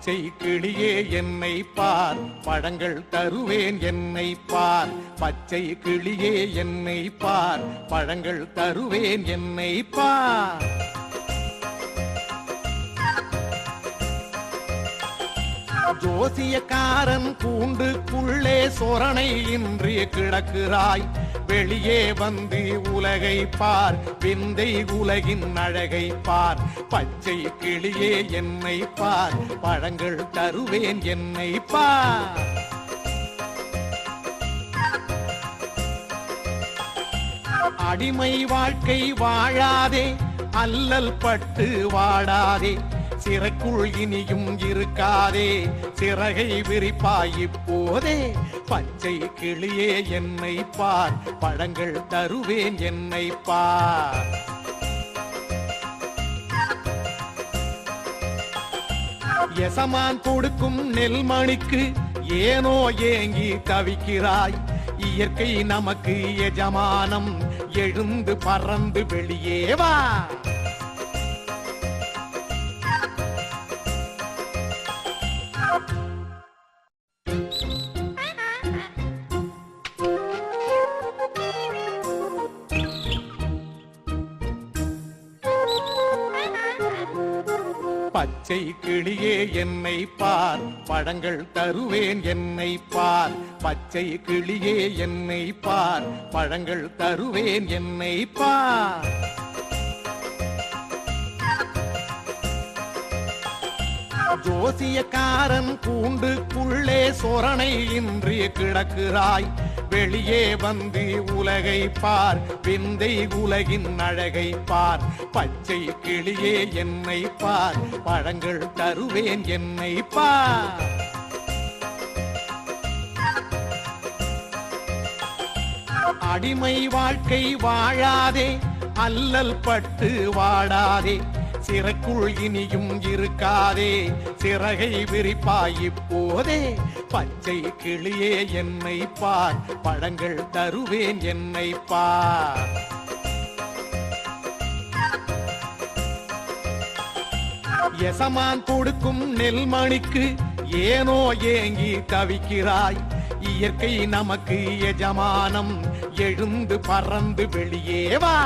பச்சை கிளியே என்னை பார், பழங்கள் தருவேன் என்னை பார். பச்சை கிளியே என்னை பார், பழங்கள் தருவேன் என்னை பார். ஜோசியக்காரன் கூண்டுக்குள்ளே சொரணை இன்றி கிடக்கிறாய். வெளியே வந்து உலகை பார், விந்தை உலகின் அழகை பார். பச்சை கிளியே என்னை பார், பழங்கள் தருவேன் என்னை பார். அடிமை வாழ்க்கை வாழாதே, அல்லல் பட்டு வாடாதே. சிறைக்குள் இனியும் இருக்காதே, சிறகை விரிப்பாய் இப்போதே. பச்சை கிளியே என்னை பார், பழங்கள் தருவேன் என்னை பார். எசமான் கொடுக்கும் நெல்மணிக்கு ஏனோ ஏங்கி தவிக்கிறாய். இயற்கை நமக்கு எஜமானம், எழுந்து பறந்து வெளியே வா. பச்சை கிளியே என்னை பார், பழங்கள் தருவேன் என்னை பார். பச்சை கிளியே என்னை பார், பழங்கள் தருவேன் என்னை பார். ஜோசியக்காரன் கூண்டுக்குள்ளே சொரணை இன்றி கிடக்கிறாய். வெளியே வந்து உலகை பார், விந்தை உலகின் அழகை பார். பச்சை கிளியே என்னை பார், பழங்கள் தருவேன் என்னை பார். அடிமை வாழ்க்கை வாழாதே, அல்லல் பட்டு வாடாதே. சிறைக்குள் இனியும் இருக்காதே, சிறகை விரிப்பாய் இப்போதே. பச்சை கிளியே என்னை பார், பழங்கள் தருவேன் என்னை பார். எசமான் கொடுக்கும் நெல்மணிக்கு ஏனோ ஏங்கி தவிக்கிறாய். இயற்கை நமக்கு எஜமானம், எழுந்து பறந்து வெளியே வா.